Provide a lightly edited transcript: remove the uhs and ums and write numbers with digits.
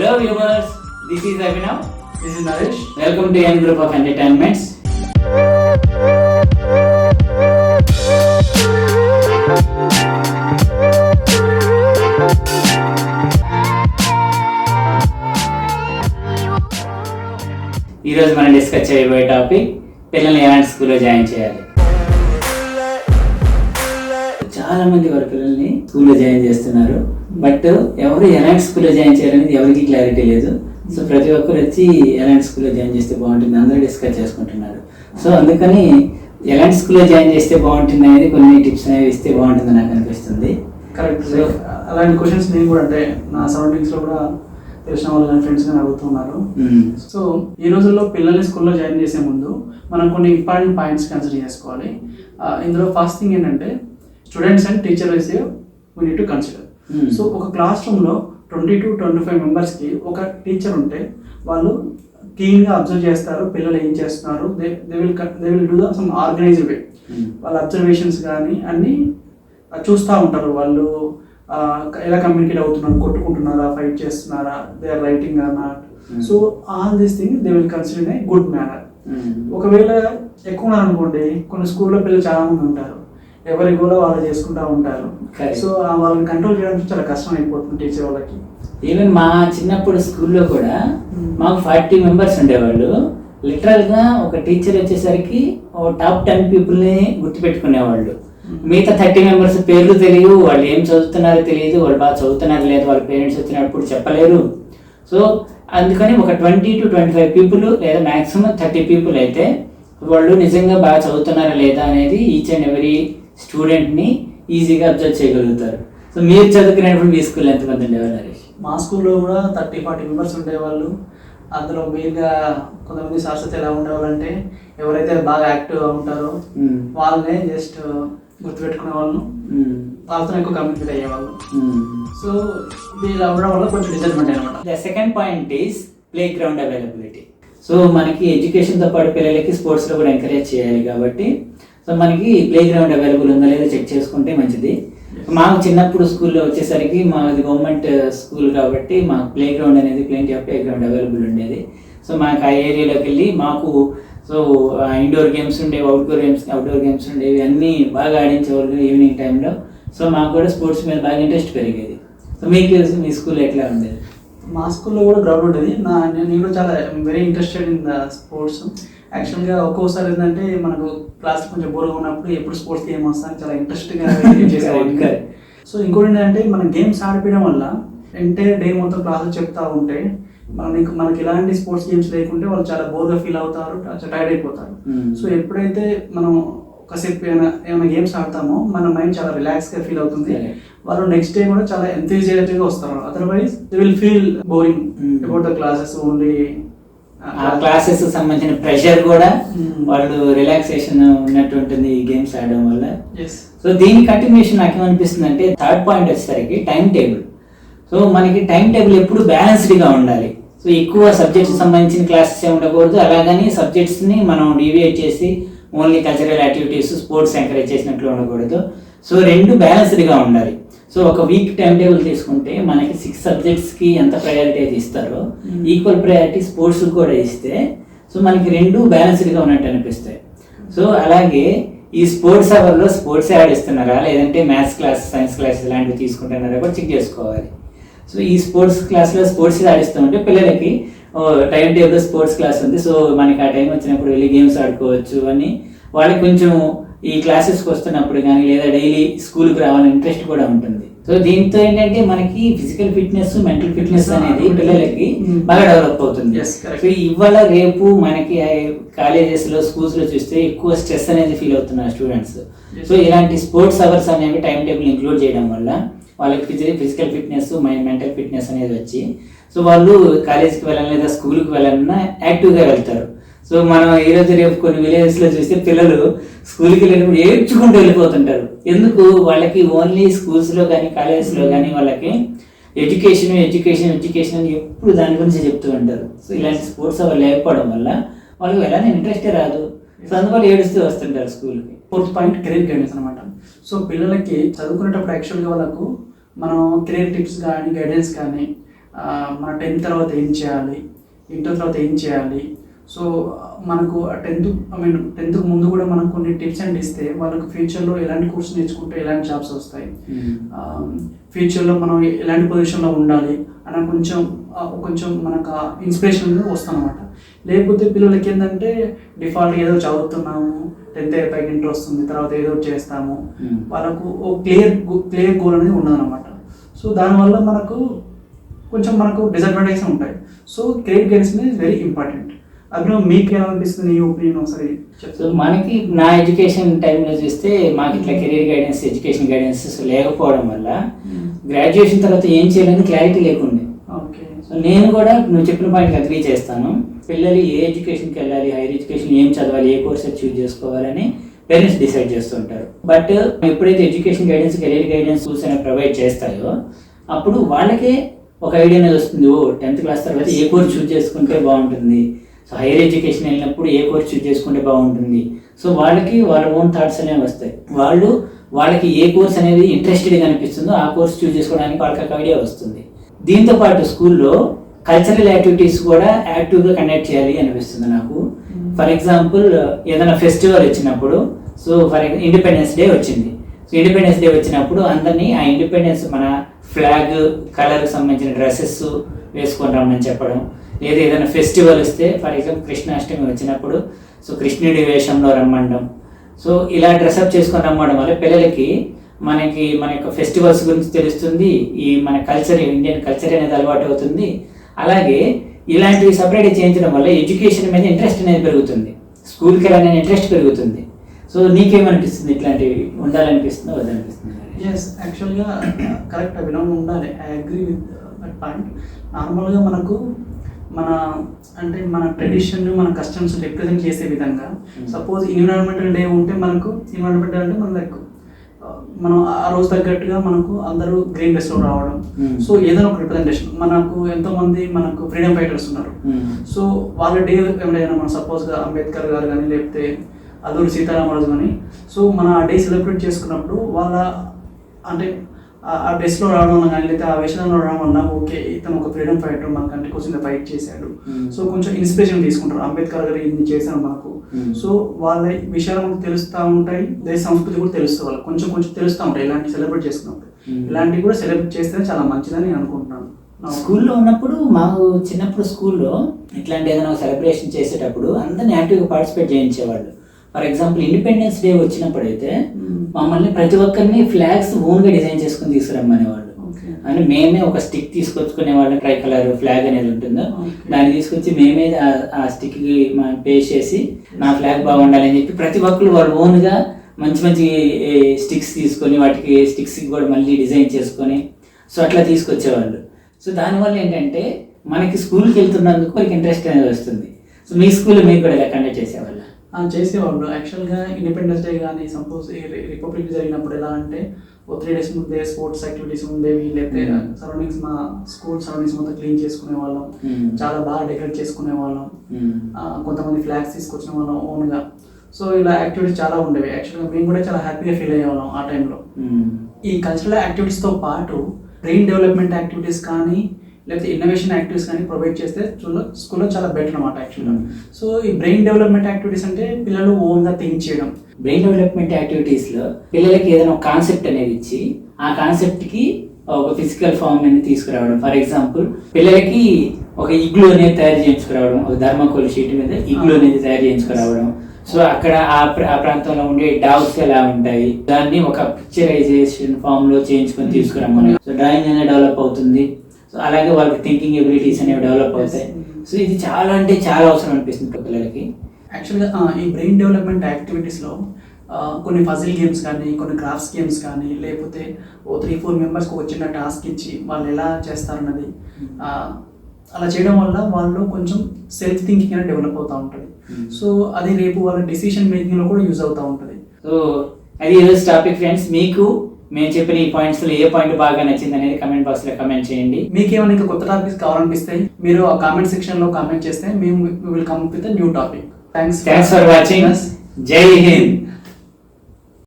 Hello viewers, this is Abhinav. This is Naresh. Welcome to N Group of Entertainments. ఈరోజు మనం discuss చేయబోయే topic పిల్లల్ని ఎలాంటి స్కూల్లో జాయిన్ చేయాలి. చాలా మంది వారి పిల్లల్ని స్కూల్లో జాయిన్ చేస్తున్నారు, బట్ ఎవరు ఎలాంటి స్కూల్లో జాయిన్ చేయాలనేది ఎవరికి క్లారిటీ లేదు. సో ప్రతి ఒక్కరు వచ్చి ఎలాంటి స్కూల్లో జాయిన్ చేస్తే బాగుంటుంది అందరూ డిస్కస్ చేసుకుంటున్నారు. సో అందుకని ఎలాంటి స్కూల్లో జాయిన్ చేస్తే బాగుంటుంది అనేది కొన్ని టిప్స్ అనేవి ఇస్తే బాగుంటుంది నాకు అనిపిస్తుంది. కరెక్ట్. సో అలాంటి క్వశ్చన్స్ నేను కూడా అంటే నా సరౌండింగ్స్లో కూడా తెలిసిన వాళ్ళు కానీ ఫ్రెండ్స్ కానీ అడుగుతున్నారు. సో ఈ రోజుల్లో పిల్లల్ని స్కూల్లో జాయిన్ చేసే ముందు మనం కొన్ని ఇంపార్టెంట్ పాయింట్స్ కన్సిడర్ చేసుకోవాలి. ఇందులో ఫస్ట్ థింగ్ ఏంటంటే students and teacher wise we need to consider. So ఒక క్లాస్ రూమ్లో 20 to 25 మెంబర్స్కి ఒక టీచర్ ఉంటే వాళ్ళు క్లీన్గా అబ్జర్వ్ చేస్తారు పిల్లలు ఏం చేస్తున్నారు. They will do some organized way. వాళ్ళ అబ్జర్వేషన్స్ కానీ అన్నీ చూస్తూ ఉంటారు. వాళ్ళు ఎలా కమ్యూనికేట్ అవుతున్నారు, కొట్టుకుంటున్నారా, ఫైట్ చేస్తున్నారా, they are writing or not. So all these thing they will consider a good manner. ఒకవేళ ఎక్కువ ఉన్నారనుకోండి, కొన్ని స్కూల్లో పిల్లలు చాలా మంది ఉంటారు, ఎవరి కూడా వాళ్ళు చేసుకుంటూ ఉంటారు. సో వాళ్ళని కంట్రోల్ చేయడానికి చాలా కష్టం అయిపోతుంది టీచర్ వాళ్ళకి. ఈవెన్ మా చిన్నప్పుడు స్కూల్లో కూడా మాకు 40 మెంబర్స్ ఉండేవాళ్ళు. లిటరల్ గా ఒక టీచర్ వచ్చేసరికి టాప్ 10 పీపుల్ని గుర్తుపెట్టుకునేవాళ్ళు. మిగతా 30 మెంబర్స్ పేర్లు తెలియదు, వాళ్ళు ఏం చదువుతున్నారో తెలియదు, వాళ్ళు బాగా చదువుతున్నారో లేదు, వాళ్ళ పేరెంట్స్ వచ్చినప్పుడు చెప్పలేరు. సో అందుకని ఒక 20 to 25 పీపుల్ లేదా మాక్సిమం 30 పీపుల్ అయితే వాళ్ళు నిజంగా బాగా చదువుతున్నారా లేదా అనేది ఈచ్ అండ్ ఎవరీ స్టూడెంట్ని ఈజీగా అబ్జర్వ్ చేయగలుగుతారు. సో మీరు చదువుకునేటప్పుడు మీ స్కూల్లో ఎంతమంది ఉండేవాళ్ళు నరేష్? మా స్కూల్లో కూడా 30-40 మెంబర్స్ ఉండేవాళ్ళు. అందులో మెయిన్గా కొంతమంది శాశ్వత ఎలా ఉండేవాళ్ళు అంటే ఎవరైతే బాగా యాక్టివ్గా ఉంటారో వాళ్ళనే జస్ట్ గుర్తుపెట్టుకునే వాళ్ళు, వాళ్ళతో ఎక్కువ కమ్యూనికేట్ అయ్యేవాళ్ళు. సో వీళ్ళు అవ్వడం వల్ల కొంచెం డిసడ్వాంటేజ్ అనమాట. The second point is play ground availability. So మనకి ఎడ్యుకేషన్తో పాటు పిల్లలకి స్పోర్ట్స్లో కూడా ఎంకరేజ్ చేయాలి కాబట్టి సో మనకి ప్లే గ్రౌండ్ అవైలబుల్ ఉందా లేదా చెక్ చేసుకుంటే మంచిది. మాకు చిన్నప్పుడు స్కూల్లో వచ్చేసరికి మాది గవర్నమెంట్ స్కూల్ కాబట్టి మాకు ప్లే గ్రౌండ్ అనేది ప్లేంటీ ఆఫ్ ప్లే గ్రౌండ్ అవైలబుల్ ఉండేది. సో మాకు ఆ ఏరియాలోకి వెళ్ళి మాకు సో ఇండోర్ గేమ్స్ ఉండేవి, అవుట్డోర్ గేమ్స్ ఉండేవి, అన్నీ బాగా ఆడించేవాళ్ళు ఈవినింగ్ టైంలో. సో మాకు కూడా స్పోర్ట్స్ మీద బాగా ఇంట్రెస్ట్ పెరిగేది. సో మీకు మీ స్కూల్ ఎట్లా ఉండేది? మా స్కూల్లో కూడా గ్రౌండ్ ఉండేది. నేను కూడా చాలా very interested in the sports. యాక్చువల్గా ఒక్కోసారి ఏంటంటే మనకు క్లాస్ కొంచెం బోర్గా ఉన్నప్పుడు ఎప్పుడు స్పోర్ట్స్ గేమ్ వస్తాను చాలా ఇంట్రెస్ట్గా చేసేవాళ్ళు. సో ఇంకోటి ఏంటంటే మనం గేమ్స్ ఆడిపోయడం వల్ల ఎంటైర్ డే మొత్తం క్లాసులు చెప్తా ఉంటే మనకి ఎలాంటి స్పోర్ట్స్ గేమ్స్ లేకుంటే వాళ్ళు చాలా బోర్గా ఫీల్ అవుతారు, చాలా టైర్డ్ అయిపోతారు. సో ఎప్పుడైతే మనం ఒకసేపు ఏమైనా గేమ్స్ ఆడతామో మన మైండ్ చాలా రిలాక్స్గా ఫీల్ అవుతుంది. వాళ్ళు నెక్స్ట్ డే కూడా చాలా ఎంతూజియాస్టిక్గా వస్తారు. Otherwise they will feel boring about the classes. Only ఆ క్లాసెస్ సంబంధించిన ప్రెషర్ కూడా వాళ్ళు రిలాక్సేషన్ ఉన్నట్టు ఉంటుంది ఈ గేమ్స్ ఆడడం వల్ల. సో దీని కంటిన్యూషన్ నాకు ఏమనిపిస్తుంది అంటే థర్డ్ పాయింట్ వచ్చేసరికి టైం టేబుల్. సో మనకి టైం టేబుల్ ఎప్పుడు బ్యాలెన్స్డ్గా ఉండాలి. సో ఎక్కువ సబ్జెక్ట్స్ సంబంధించిన క్లాసెస్ ఉండకూడదు, అలాగని సబ్జెక్ట్స్ని మనం డివియేట్ చేసి only cultural activities sports encourage చేసినట్లు ఉండకూడదు. సో రెండు బ్యాలెన్స్డ్గా ఉండాలి. సో ఒక వీక్ టైం టేబుల్ తీసుకుంటే మనకి 6 సబ్జెక్ట్స్కి ఎంత ప్రయారిటీ ఇస్తారో ఈక్వల్ ప్రయారిటీ స్పోర్ట్స్ కూడా ఇస్తే సో మనకి రెండు బ్యాలెన్స్డ్గా ఉన్నట్టు అనిపిస్తాయి. సో అలాగే ఈ స్పోర్ట్స్ అవర్లో స్పోర్ట్స్ ఆడిస్తున్నారా లేదంటే మ్యాథ్స్ క్లాస్, సైన్స్ క్లాస్ ఇలాంటివి తీసుకుంటున్నారా కూడా చెక్ చేసుకోవాలి. సో ఈ స్పోర్ట్స్ క్లాస్లో స్పోర్ట్స్ ఆడిస్తూ ఉంటే పిల్లలకి టైం టేబుల్ స్పోర్ట్స్ క్లాస్ ఉంది, సో మనకి ఆ టైం వచ్చినప్పుడు వెళ్ళి గేమ్స్ ఆడుకోవచ్చు అని వాళ్ళకి కొంచెం ఈ క్లాసెస్కి వస్తున్నప్పుడు కానీ లేదా డైలీ స్కూల్కి రావాలని ఇంట్రెస్ట్ కూడా ఉంటుంది. సో దీంతో ఏంటంటే మనకి ఫిజికల్ ఫిట్నెస్, మెంటల్ ఫిట్నెస్ అనేది పిల్లలకి బాగా డెవలప్ అవుతుంది. సో ఇవాళ రేపు మనకి కాలేజెస్లో, స్కూల్స్లో చూస్తే ఎక్కువ స్ట్రెస్ అనేది ఫీల్ అవుతున్నారు స్టూడెంట్స్. సో ఇలాంటి స్పోర్ట్స్ అవర్స్ అనేవి టైం టేబుల్ ఇంక్లూడ్ చేయడం వల్ల వాళ్ళకి ఫిజికల్ ఫిట్నెస్, మెంటల్ ఫిట్నెస్ అనేది వచ్చి సో వాళ్ళు కాలేజ్కి వెళ్ళాలి లేదా స్కూల్కి వెళ్ళాలన్నా యాక్టివ్గా వెళ్తారు. సో మనం ఈరోజు రేపు కొన్ని విలేజెస్లో చూస్తే పిల్లలు స్కూల్కి వెళ్ళినప్పుడు ఏడ్చుకుంటూ వెళ్ళిపోతుంటారు. ఎందుకు? వాళ్ళకి ఓన్లీ స్కూల్స్లో కానీ కాలేజెస్లో కానీ వాళ్ళకి ఎడ్యుకేషన్ అని ఎప్పుడు దాని గురించి చెప్తూ ఉంటారు. సో ఇలాంటి స్పోర్ట్స్ అవర్ లేకపోవడం వల్ల వాళ్ళకి వెళ్ళాలని ఇంట్రెస్టే రాదు. సో అందువల్ల ఏడుస్తూ వస్తుంటారు స్కూల్కి. ఫోర్త్ పాయింట్ కెరీర్ గైడెన్స్ అనమాట. సో పిల్లలకి చదువుకునేటప్పుడు యాక్చువల్గా వాళ్ళకు మనం కెరీర్ టిప్స్ కానీ గైడెన్స్ కానీ మన 10th తర్వాత ఏం చేయాలి, ఇంటర్ తర్వాత ఏం చేయాలి. సో మనకు 10th ముందు కూడా మనకు కొన్ని టిప్స్ అండ్ ఇస్తే వాళ్ళకు ఫ్యూచర్లో ఎలాంటి కోర్స్ నేర్చుకుంటే ఎలాంటి జాబ్స్ వస్తాయి, ఫ్యూచర్లో మనం ఎలాంటి పొజిషన్లో ఉండాలి అని కొంచెం మనకు ఇన్స్పిరేషన్ వస్తాం అనమాట. లేకపోతే పిల్లలకి ఏంటంటే డిఫాల్ట్ ఏదో చదువుతున్నాము, 10th అయిపోయి ఇంటర్ వస్తుంది, తర్వాత ఏదో చేస్తాము, వాళ్ళకు ఓ క్లియర్ గోల్ అనేది ఉండదు అనమాట. సో దానివల్ల మనకు డిసడ్వాంటేజెస్ ఉంటాయి. So career guidance is very important. Abhinav, మీకు ఏమనిపిస్తుంది, ఈ ఒపీనియన్ ఒకసారి చెప్తాను. సో మనకి నా ఎడ్యుకేషన్ టైంలో చూస్తే మాకు ఇట్లా కెరీర్ గైడెన్స్, ఎడ్యుకేషన్ గైడెన్స్ లేకపోవడం వల్ల గ్రాడ్యుయేషన్ తర్వాత ఏం చేయాలని క్లారిటీ లేకుండే. సో నేను కూడా నువ్వు చెప్పిన పాయింట్ అగ్రీ చేస్తాను. పిల్లలు ఏ ఎడ్యుకేషన్కి వెళ్ళాలి, హైయర్ ఎడ్యుకేషన్ ఏం చదవాలి, ఏ కోర్స్ చూజ్ చేసుకోవాలని పేరెంట్స్ డిసైడ్ చేస్తుంటారు. బట్ ఎప్పుడైతే education guidance, career guidance provide చేస్తాయో అప్పుడు వాళ్ళకే ఒక ఐడియా అనేది వస్తుంది. 10th క్లాస్ తర్వాత ఏ కోర్స్ చూజ్ చేసుకుంటే బాగుంటుంది, సో హైయర్ ఎడ్యుకేషన్ వెళ్ళినప్పుడు ఏ కోర్స్ చూజ్ చేసుకుంటే బాగుంటుంది. సో వాళ్ళకి వాళ్ళ ఓన్ థాట్స్ అనేవి వస్తాయి. వాళ్ళకి ఏ కోర్స్ అనేది ఇంట్రెస్టెడ్గా అనిపిస్తుందో ఆ కోర్స్ చూజ్ చేసుకోవడానికి వాళ్ళకి ఒక ఐడియా వస్తుంది. దీంతో పాటు స్కూల్లో కల్చరల్ యాక్టివిటీస్ కూడా యాక్టివ్గా కండక్ట్ చేయాలి అనిపిస్తుంది నాకు. ఫర్ ఎగ్జాంపుల్ ఏదైనా ఫెస్టివల్ వచ్చినప్పుడు, సో ఇండిపెండెన్స్ డే వచ్చింది. సో ఇండిపెండెన్స్ డే వచ్చినప్పుడు అందరినీ ఆ ఇండిపెండెన్స్ మన ఫ్లాగ్ కలర్కి సంబంధించిన డ్రెస్సెస్ వేసుకొని రమ్మని చెప్పడం, లేదా ఏదైనా ఫెస్టివల్ వస్తే ఫర్ ఎగ్జాంపుల్ కృష్ణాష్టమి వచ్చినప్పుడు సో కృష్ణుడి వేషంలో రమ్మడం. సో ఇలా డ్రెస్అప్ చేసుకొని రమ్మడం వల్ల పిల్లలకి మన యొక్క ఫెస్టివల్స్ గురించి తెలుస్తుంది, ఈ మన కల్చర్, ఇండియన్ కల్చర్ అనేది అలవాటు అవుతుంది. అలాగే ఇలాంటివి సపరేట్గా చేయించడం వల్ల ఎడ్యుకేషన్ మీద ఇంట్రెస్ట్ అనేది పెరుగుతుంది, స్కూల్కి వెళ్ళాలని ఇంట్రెస్ట్ పెరుగుతుంది. సో నీకేమనిపిస్తుంది, ఇట్లాంటివి ఉండాలనిపిస్తుందో వద్దనిపిస్తుంది? ఎస్, యాక్చువల్గా కరెక్ట్ అభినవ్, ఉండాలి. I agree with that point. నార్మల్గా మన ట్రెడిషన్, మన కస్టమ్స్ రిప్రజెంట్ చేసే విధంగా సపోజ్ ఎన్విరాన్మెంటల్ డే ఉంటే ఎన్విరాన్మెంటల్ అంటే మనం ఆ రోజు తగ్గట్టుగా మనకు అందరూ గ్రీన్ డ్రెస్లో రావడం. సో ఏదైనా ఒక రిప్రజెంటేషన్. ఎంతో మంది ఫ్రీడమ్ ఫైటర్స్ ఉన్నారు. సో వాళ్ళ డే ఏమైనా మనం సపోజ్గా అంబేద్కర్ గారు కానీ లేకపోతే అల్లూరి సీతారామరాజు కానీ, సో మన ఆ డే సెలబ్రేట్ చేసుకున్నప్పుడు వాళ్ళ ఆ డ్రెస్లో రావడం వల్ల కానీ లేకపోతే ఆ వేషంలో రావడం వల్ల ఓకే ఇతను ఒక ఫ్రీడమ్ ఫైటర్, మన కంట్రీ కోసం ఫైట్ చేశాడు. సో కొంచెం ఇన్స్పిరేషన్ తీసుకుంటారు, అంబేద్కర్ గారు ఇన్ని చేశారు మనకు. సో వాళ్ళ విషయాలు మనకు తెలుస్తూ ఉంటాయి, దేశ సంస్కృతి కూడా తెలుస్తూ వాళ్ళకి కొంచెం తెలుస్తూ ఉంటాయి. ఇలాంటి సెలబ్రేట్ చేసుకున్నప్పుడు ఇలాంటివి కూడా సెలబ్రేట్ చేస్తే చాలా మంచిదని నేను అనుకుంటున్నాను. స్కూల్లో ఉన్నప్పుడు మాకు చిన్నప్పుడు స్కూల్లో ఇట్లాంటి ఏదైనా సెలబ్రేషన్ చేసేటప్పుడు అందరిని యాక్టివ్గా పార్టిసిపేట్ చేయించేవాళ్ళు. ఫర్ ఎగ్జాంపుల్ ఇండిపెండెన్స్ డే వచ్చినప్పుడు అయితే మమ్మల్ని ప్రతి ఒక్కరిని ఫ్లాగ్స్ ఓన్గా డిజైన్ చేసుకుని తీసుకురమ్మనేవాళ్ళు. అంటే మేమే ఒక స్టిక్ తీసుకొచ్చుకునే వాళ్ళం, ట్రై కలర్ ఫ్లాగ్ అనేది ఉంటుందో దాన్ని తీసుకొచ్చి మేమే ఆ స్టిక్కి పేస్ట్ చేసి నా ఫ్లాగ్ బాగుండాలని చెప్పి ప్రతి ఒక్కరు వాళ్ళు ఓన్గా మంచి స్టిక్స్ తీసుకొని వాటికి స్టిక్స్కి కూడా మళ్ళీ డిజైన్ చేసుకొని సో అట్లా తీసుకొచ్చేవాళ్ళు. సో దానివల్ల ఏంటంటే మనకి స్కూల్కి వెళ్తున్నందుకు వాళ్ళకి ఇంట్రెస్ట్ అనేది వస్తుంది. సో మీ స్కూల్లో మీరు కూడా ఎలా కండక్ట్ చేసేవాళ్ళు? చేసేవాళ్ళు. యాక్చువల్గా ఇండిపెండెన్స్ డే కానీ సపోజ్ రిపబ్లిక్ జరిగినప్పుడు ఎలా అంటే 3 days ముందే స్పోర్ట్స్ యాక్టివిటీస్ ఉండేవి, లేకపోతే సరౌండింగ్స్ మా స్కూల్ సరౌండింగ్స్ మొత్తం క్లీన్ చేసుకునే వాళ్ళం, చాలా బాగా డెకరేట్ చేసుకునే వాళ్ళం, కొంతమంది ఫ్లాగ్స్ తీసుకొచ్చిన వాళ్ళం ఓన్గా. సో ఇలా యాక్టివిటీస్ చాలా ఉండేవి. యాక్చువల్గా మేము కూడా చాలా హ్యాపీగా ఫీల్ అయ్యేవాళ్ళం ఆ టైంలో. ఈ కల్చరల్ యాక్టివిటీస్తో పాటు బ్రెయిన్ డెవలప్మెంట్ యాక్టివిటీస్ కానీ లేకపోతే ఇన్నోవేషన్ యాక్టివిటీస్ కానీ ప్రొవైడ్ చేస్తే స్కూల్లో చాలా బెటర్ అనమాట యాక్చువల్గా. సో ఈ బ్రెయిన్ డెవలప్మెంట్ యాక్టివిటీస్ అంటే పిల్లలు ఓన్గా థింక్ చేయడం. బ్రెయిన్ డెవలప్మెంట్ యాక్టివిటీస్లో పిల్లలకి ఏదైనా ఒక కాన్సెప్ట్ అనేది ఇచ్చి ఆ కాన్సెప్ట్కి ఒక ఫిజికల్ ఫామ్ అనేది తీసుకురావడం. ఫర్ ఎగ్జాంపుల్ పిల్లలకి ఒక ఇగ్లు అనేది తయారు చేయించుకురావడం, ఒక థర్మాకోల్ షీట్ మీద ఇగ్లు అనేది తయారు చేయించుకురావడం. సో అక్కడ ఆ ప్రాంతంలో ఉండే డాగ్స్ ఎలా ఉంటాయి దాన్ని ఒక పిక్చరైజేషన్ ఫామ్ లో చేయించుకొని తీసుకురామని. సో డ్రాయింగ్ అనేది డెవలప్ అవుతుంది. సో అలాగే వాళ్ళకి థింకింగ్ ఎబిలిటీస్ అనేవి డెవలప్ అవుతాయి. సో ఇది చాలా అంటే చాలా అవసరం అనిపిస్తుంది పిల్లలకి. యాక్చువల్గా ఈ బ్రెయిన్ డెవలప్మెంట్ యాక్టివిటీస్లో కొన్ని పజిల్ గేమ్స్ కానీ, కొన్ని క్రాఫ్ట్స్ గేమ్స్ కానీ, లేకపోతే 3-4 మెంబర్స్కి ఒక చిన్న టాస్క్ ఇచ్చి వాళ్ళు ఎలా చేస్తారన్నది అలా చేయడం వల్ల వాళ్ళు కొంచెం సెల్ఫ్ థింకింగ్ అనేది డెవలప్ అవుతూ ఉంటుంది. సో అది రేపు వాళ్ళ డిసిషన్ మేకింగ్లో కూడా యూజ్ అవుతూ ఉంటుంది. సో అది ఈరోజు టాపిక్ ఫ్రెండ్స్. మీకు మేము చెప్పిన ఈ పాయింట్స్లో ఏ పాయింట్ బాగా నచ్చింది అనేది కమెంట్ బాక్స్లో కమెంట్ చేయండి. మీకేమైనా ఇంకా కొత్త టాపిక్స్ కావాలనిపిస్తే మీరు ఆ కామెంట్ సెక్షన్లో కామెంట్ చేస్తే మేము will come with new topic. Thanks for watching. జై హింద్.